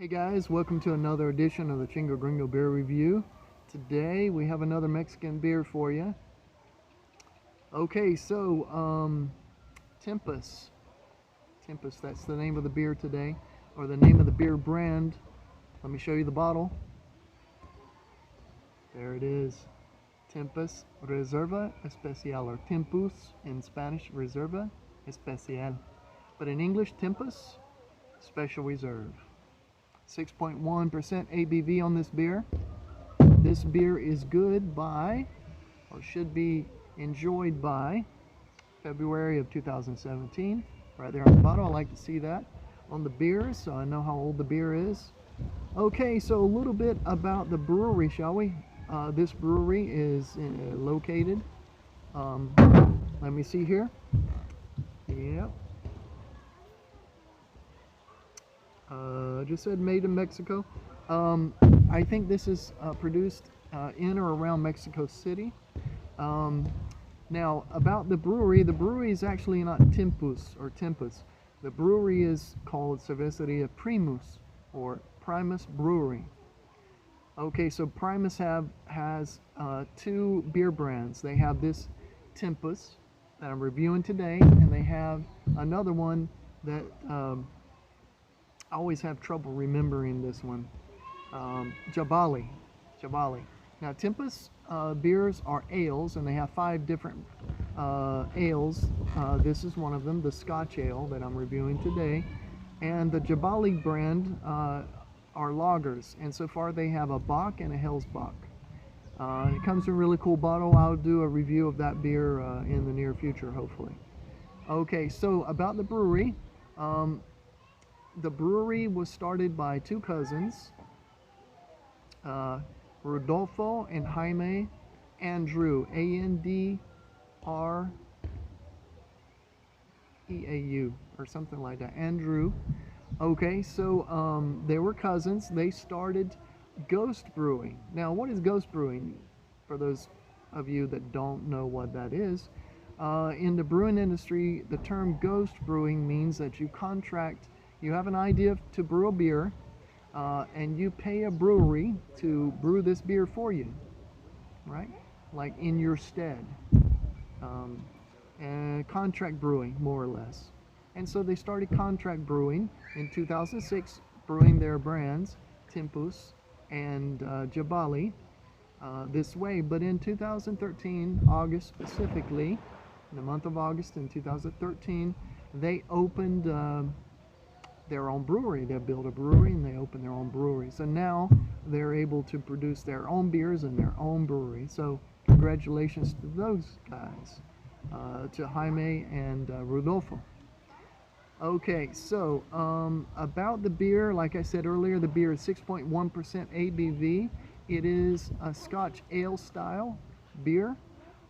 Hey guys, welcome to another edition of the Chingo Gringo beer review. Today we have another Mexican beer for you. Okay, so Tempus. Tempus, that's the name of the beer today, or the name of the beer brand. Let me show you the bottle. There it is. Tempus Reserva Especial, or Tempus in Spanish, Reserva Especial. But in English, Tempus Special Reserve. 6.1% ABV on this beer. This beer is good by, or should be enjoyed by, February of 2017. Right there on the bottle, I like to see that on the beer, so I know how old the beer is. Okay, so a little bit about the brewery, shall we? This brewery is located, let me see here. Yep. Just said made in Mexico. I think this is produced in or around Mexico City. Now, about the brewery is actually not Tempus or Tempus. The brewery is called Cervecería Primus, or Primus Brewery. Okay, so Primus has two beer brands. They have this Tempus that I'm reviewing today, and they have another one that I always have trouble remembering this one. Jabali. Now, Tempus beers are ales, and they have 5 different ales. This is one of them, the Scotch ale that I'm reviewing today. And the Jabali brand are lagers, and so far they have a Bock and a Hellsbock. It comes in a really cool bottle. I'll do a review of that beer in the near future, hopefully. Okay, so about the brewery. The brewery was started by two cousins, Rodolfo and Jaime Andrew, Andreau, or something like that, Andrew. Okay, so they were cousins. They started Ghost Brewing. Now, what is Ghost Brewing? For those of you that don't know what that is, in the brewing industry, the term Ghost Brewing means that you have an idea to brew a beer, and you pay a brewery to brew this beer for you, right? Like in your stead. And contract brewing, more or less. And so they started contract brewing in 2006, brewing their brands, Tempus and Jabali, this way. But in 2013, August specifically, in the month of August in 2013, they opened their own brewery. They built a brewery and they opened their own brewery. So now they're able to produce their own beers in their own brewery. So congratulations to those guys, to Jaime and Rodolfo. Okay, so about the beer, like I said earlier, the beer is 6.1% ABV. It is a Scotch ale style beer.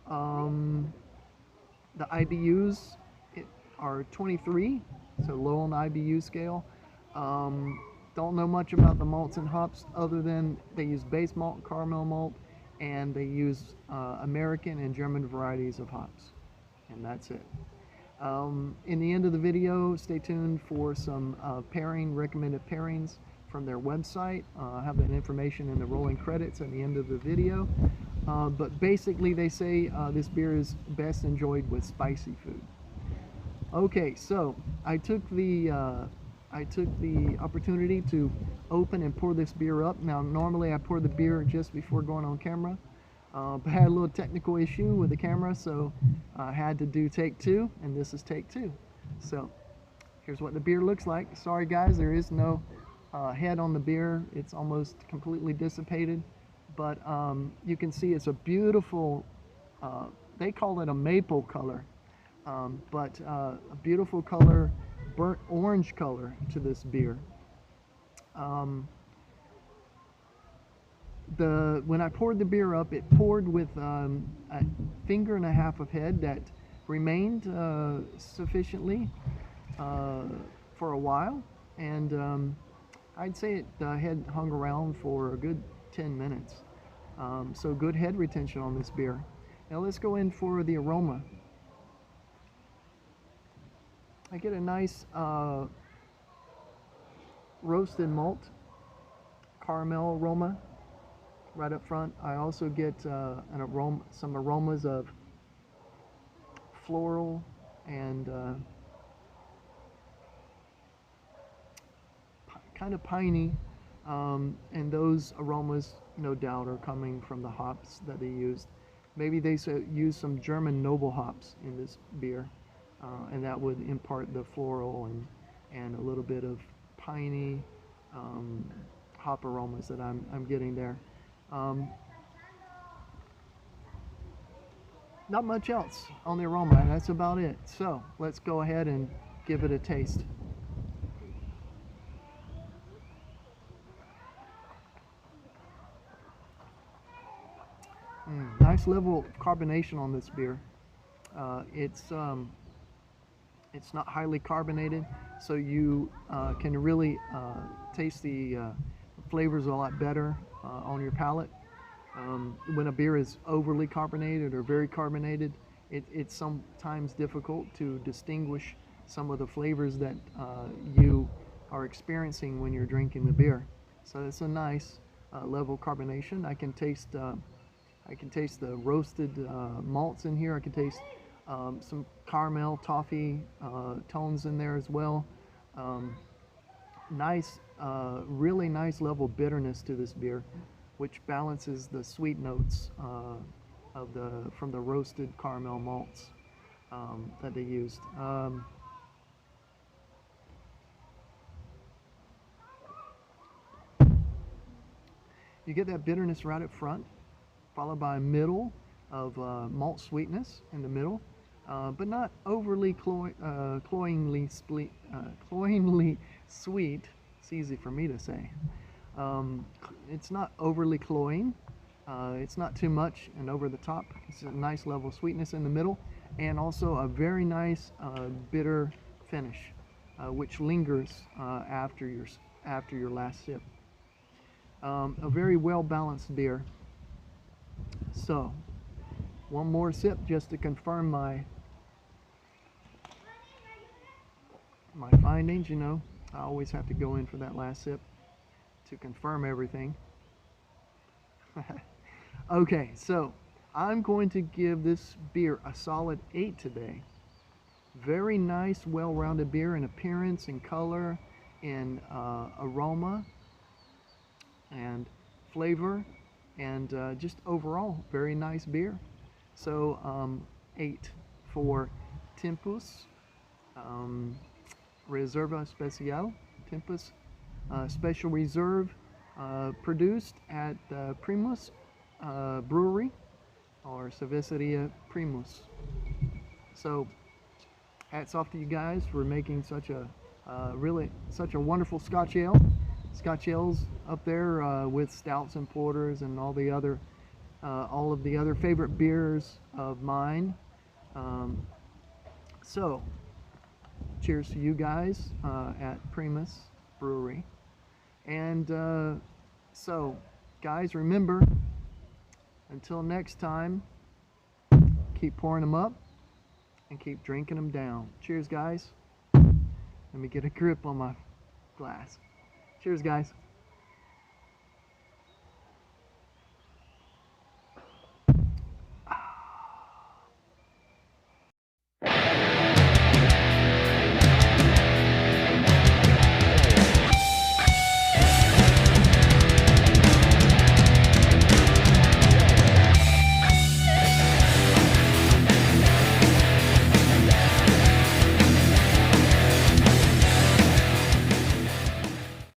The IBUs are 23, so low on the IBU scale. Don't know much about the malts and hops other than they use base malt, caramel malt, and they use American and German varieties of hops, and that's it. In the end of the video, stay tuned for some recommended pairings from their website. I have that information in the rolling credits at the end of the video. But basically they say this beer is best enjoyed with spicy food. Okay, so I took the opportunity to open and pour this beer up. Now, normally I pour the beer just before going on camera, but I had a little technical issue with the camera, so I had to do take 2, and this is take 2. So here's what the beer looks like. Sorry guys, there is no head on the beer. It's almost completely dissipated, but you can see it's a beautiful, they call it a maple color. But a beautiful color, burnt orange color to this beer. When I poured the beer up, it poured with a finger and a half of head that remained sufficiently for a while, and I'd say the head hung around for a good 10 minutes. So good head retention on this beer. Now let's go in for the aroma. I get a nice roasted malt caramel aroma right up front. I also get some aromas of floral and kind of piney, and those aromas, no doubt, are coming from the hops that they used. Maybe they use some German noble hops in this beer, and that would impart the floral and a little bit of piney hop aromas that I'm getting there. Not much else on the aroma, and that's about it. So let's go ahead and give it a taste. Nice level of carbonation on this beer. It's not highly carbonated, so you can really taste the flavors a lot better on your palate. When a beer is overly carbonated or very carbonated, it's sometimes difficult to distinguish some of the flavors that you are experiencing when you're drinking the beer. So it's a nice level of carbonation. I can taste the roasted malts in here. I can taste some caramel, toffee tones in there as well. Nice, really nice level of bitterness to this beer, which balances the sweet notes from the roasted caramel malts that they used. You get that bitterness right up front, followed by a middle of malt sweetness in the middle, but not overly cloyingly sweet. It's easy for me to say. It's not overly cloying. It's not too much and over the top. It's a nice level of sweetness in the middle, and also a very nice bitter finish, which lingers after your last sip. A very well balanced beer. So, one more sip just to confirm my findings. You know, I always have to go in for that last sip to confirm everything. Okay, so I'm going to give this beer a solid 8 today. Very nice, well-rounded beer in appearance, in color, in aroma, and flavor, and just overall very nice beer. So 8 for Tempus, Reserva Especial, Tempus Special Reserve, produced at Primus Brewery, or Cervecería Primus. So hats off to you guys for making such a wonderful Scotch ale. Scotch ales up there with stouts and porters and all of the other favorite beers of mine. So cheers to you guys at Primus Brewery. And so guys, remember, until next time, keep pouring them up and keep drinking them down. Cheers, guys. Let me get a grip on my glass. Cheers, guys.